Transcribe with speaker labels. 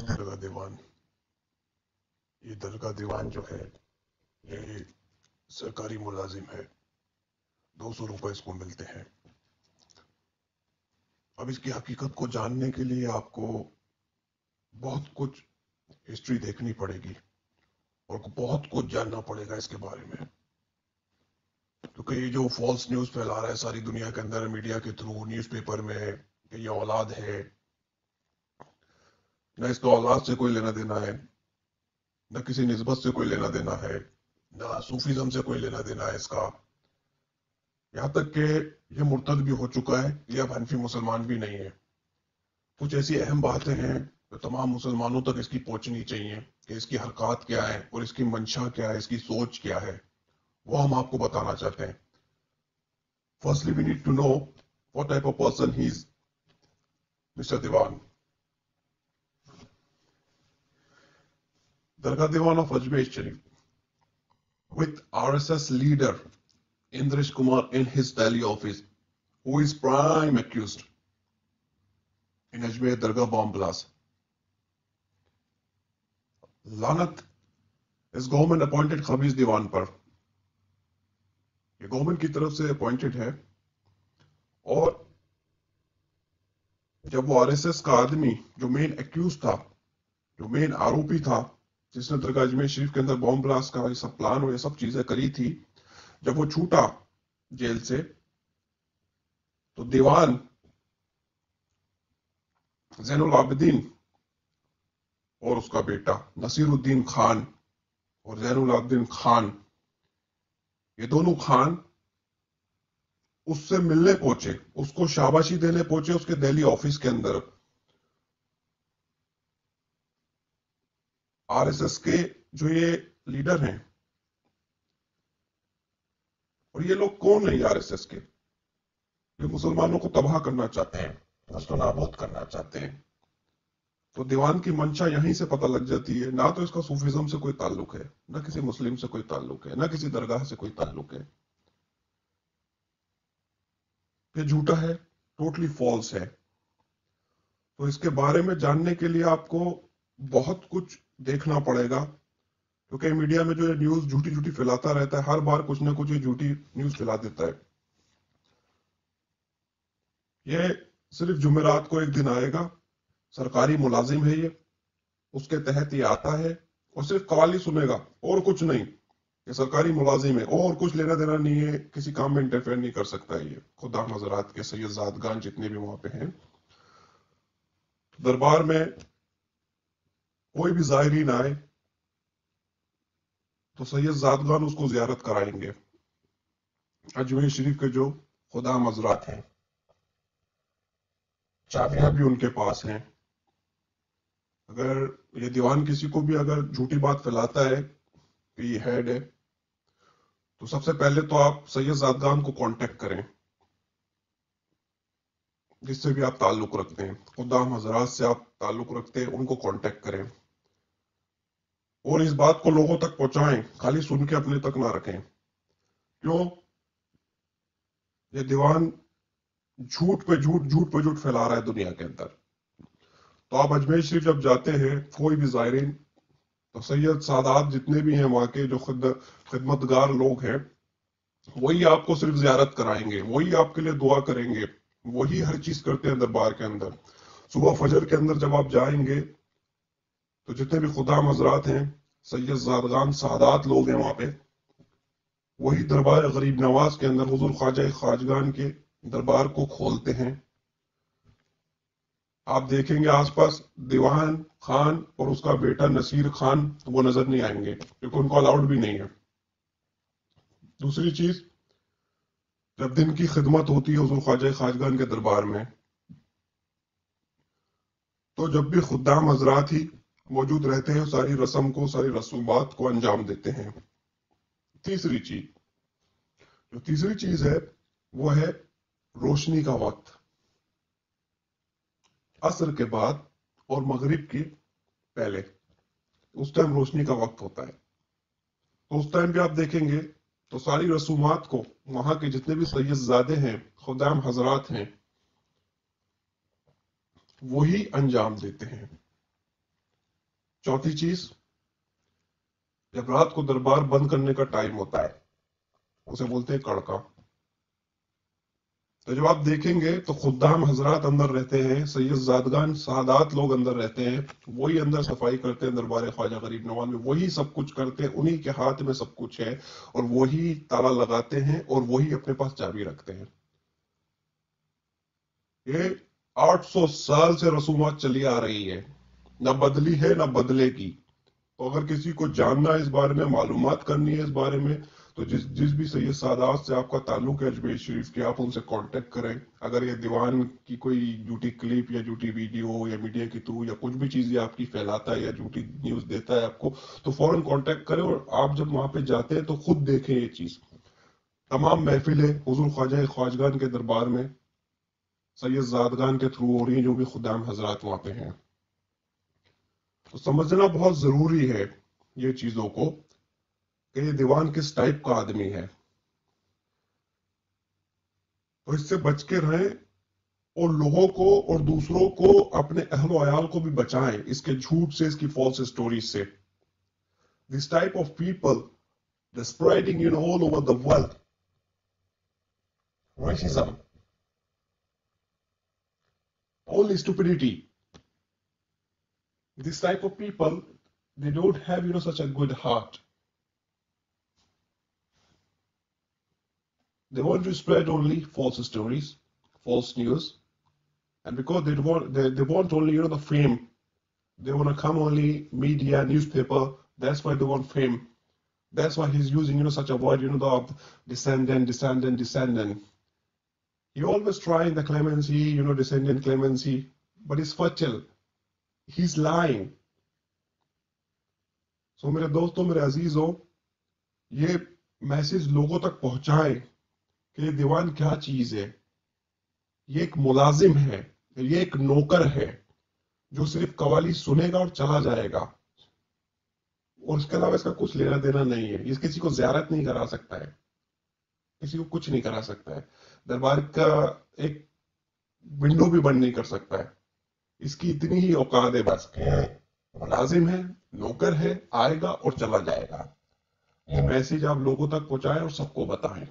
Speaker 1: दरगाह दीवान। ये दरगाह दीवान जो है ये सरकारी मुलाजिम है, 200 रुपए इसको मिलते हैं। अब इसकी हकीकत को जानने के लिए आपको बहुत कुछ हिस्ट्री देखनी पड़ेगी और बहुत कुछ जानना पड़ेगा इसके बारे में, क्योंकि ये जो फॉल्स न्यूज फैला रहा है सारी दुनिया के अंदर मीडिया के थ्रू, न्यूज़पेपर में, कि ये औलाद है, न इसका औलाद से कोई लेना देना है, न किसी निस्बत से कोई लेना देना है, न सूफीज्म से कोई लेना देना है इसका। यहाँ तक कि ये मुर्तद भी हो चुका है, ये अब हनफी मुसलमान भी नहीं है। कुछ ऐसी अहम बातें हैं जो तमाम मुसलमानों तक इसकी पहुंचनी चाहिए कि इसकी हरकत क्या है और इसकी मंशा क्या है, इसकी सोच क्या है, वो हम आपको बताना चाहते हैं। Firstly we need to know what type of person he is mister Diwan. दरगाह Diwan of Ajmer Sharif with RSS leader Indresh Kumar in his Delhi office, who is prime accused in Ajmer Dargah bomb blast. लानत इस government appointed खबीज दीवान पर। ये government की तरफ से appointed है, और जब वो आरएसएस का आदमी जो मेन एक्यूज था, जो मेन आरोपी था, जिसने दरगाह अजमेर शरीफ के अंदर बॉम्ब ब्लास्ट का ये सब प्लान और ये सब चीजें करी थी, जब वो छूटा जेल से, तो दीवान जैनुल आबिदीन और उसका बेटा नसीरुद्दीन खान और जैनुल आबिदीन खान, ये दोनों खान उससे मिलने पहुंचे, उसको शाबाशी देने पहुंचे उसके दिल्ली ऑफिस के अंदर। आरएसएस के जो ये लीडर हैं, और ये लोग कौन है आरएसएस के? ये मुसलमानों को तबाह करना चाहते हैं, नस्ल नाबूद करना चाहते हैं। तो दीवान की मंशा यहीं से पता लग जाती है। ना तो इसका सूफीज्म से कोई ताल्लुक है, ना किसी मुस्लिम से कोई ताल्लुक है, ना किसी दरगाह से कोई ताल्लुक है। ये झूठा है, टोटली फॉल्स है। तो इसके बारे में जानने के लिए आपको बहुत कुछ देखना पड़ेगा, क्योंकि मीडिया में जो ये न्यूज झूठी झूठी फैलाता रहता है, हर बार कुछ ना कुछ ये झूठी न्यूज फैला देता है। ये सिर्फ जुमेरात को एक दिन आएगा, सरकारी मुलाजिम है ये, उसके तहत ये आता है और सिर्फ कवाली सुनेगा और कुछ नहीं। ये सरकारी मुलाजिम है और कुछ लेना देना नहीं है, किसी काम में इंटरफेयर नहीं कर सकता है ये। खुदा हजरात के सैयद ज़ादगान जितने भी वहां पे हैं, दरबार में कोई भी ज़ायरीन आए तो सैयद ज़ादगान उसको जियारत कराएंगे। अजमेर शरीफ के जो खुदा हजरात हैं, चाबियां भी उनके पास हैं। अगर ये दीवान किसी को भी अगर झूठी बात फैलाता है कि ये हेड है, तो सबसे पहले तो आप सैयद ज़ादगान को कांटेक्ट करें, जिससे भी आप ताल्लुक रखते हैं, खुदाम हजरात से आप ताल्लुक रखते हैं, उनको कांटेक्ट करें और इस बात को लोगों तक पहुंचाएं, खाली सुन के अपने तक ना रखें। क्यों? ये दीवान झूठ पे झूठ फैला रहा है दुनिया के अंदर। तो आप अजमेर शरीफ जब जाते हैं, कोई भी ज़ायरीन, तो सैयद सादात जितने भी हैं वहां के जो खिदमतगार लोग हैं, वही आपको सिर्फ जियारत कराएंगे, वही आपके लिए दुआ करेंगे, वही हर चीज करते हैं दरबार के अंदर। सुबह फजर के अंदर जब आप जाएंगे तो जितने भी खुदाम हजरात हैं, सैयद ज़ादगान सादात लोग हैं वहां पे, वही दरबार गरीब नवाज के अंदर हुजूर ख्वाजा खाजगान के दरबार को खोलते हैं। आप देखेंगे आसपास दीवान खान और उसका बेटा नसीर खान वो नजर नहीं आएंगे, क्योंकि उनको अलाउड भी नहीं है। दूसरी चीज, जब दिन की खिदमत होती है हुजूर ख्वाजा खाजगान के दरबार में, तो जब भी खुद्दाम हजरात ही मौजूद रहते हैं, सारी रस्म को, सारी रसूमात को अंजाम देते हैं। तीसरी चीज है वो है रोशनी का वक्त, असर के बाद और मगरिब के पहले, उस टाइम रोशनी का वक्त होता है। तो उस टाइम भी आप देखेंगे तो सारी रसूमात को वहां के जितने भी सैयदजादे हैं, खुदाम हजरात हैं, वही अंजाम देते हैं। चौथी चीज, जब रात को दरबार बंद करने का टाइम होता है, उसे बोलते हैं कड़का। तो जब आप देखेंगे तो खुद्दाम हजरात अंदर रहते हैं, सैयद जादगान सादात लोग अंदर रहते हैं, वही अंदर सफाई करते हैं दरबार ख्वाजा गरीब नवाज में, वही सब कुछ करते हैं, उन्हीं के हाथ में सब कुछ है, और वही ताला लगाते हैं और वही अपने पास चाबी रखते हैं। ये 800 साल से रसूमात चली आ रही है, ना बदली है ना बदलेगी। तो अगर किसी को जानना है इस बारे में, मालूमात करनी है इस बारे में, तो जिस जिस भी सैयद सादात से आपका ताल्लुक है अजमेर शरीफ के, आप उनसे कांटेक्ट करें। अगर ये दीवान की कोई झूठी क्लिप या झूठी वीडियो या मीडिया के थ्रू या कुछ भी चीज ये आपकी फैलाता है या झूठी न्यूज देता है आपको, तो फौरन कांटेक्ट करें, और आप जब वहां पे जाते हैं तो खुद देखें ये चीज। तमाम महफिलें हुजूर ख्वाजा ख्वाजगान के दरबार में सैयद जादगान के थ्रू हो रही हैं, जो भी खुदाम हजरात वहां पे हैं। तो समझना बहुत जरूरी है ये चीजों को, कि ये दीवान किस टाइप का आदमी है। तो इससे बच के रहें, और लोगों को और दूसरों को, अपने अहलो अयाल को भी बचाएं इसके झूठ से, इसकी फॉल्स स्टोरी से। This type of people, the spreading in all over the world, racism, only stupidity. This type of people, they don't have such a good heart. They want to spread only false stories, false news, and because they want only the fame. They want to come only media, newspaper. That's why they want fame. That's why he's using such a word, the descendant. He always trying the clemency, descendant clemency, but it's fertile. He's lying. So मेरे दोस्तों, मेरे अजीजों, ये message लोगों तक पहुंचाएं कि ये दीवान क्या चीज है। ये एक मुलाजिम है, ये एक नौकर है, जो सिर्फ कवाली सुनेगा और चला जाएगा, और उसके अलावा इसका कुछ लेना देना नहीं है। ये किसी को ज़ियारत नहीं करा सकता है, किसी को कुछ नहीं करा सकता है, दरबार का एक विंडो भी बंद नहीं कर सकता है। इसकी इतनी ही औकात है बस कि मुलाजिम है, नौकर है, आएगा और चला जाएगा। ये मैसेज आप लोगों तक पहुंचाएं और सबको बताएं।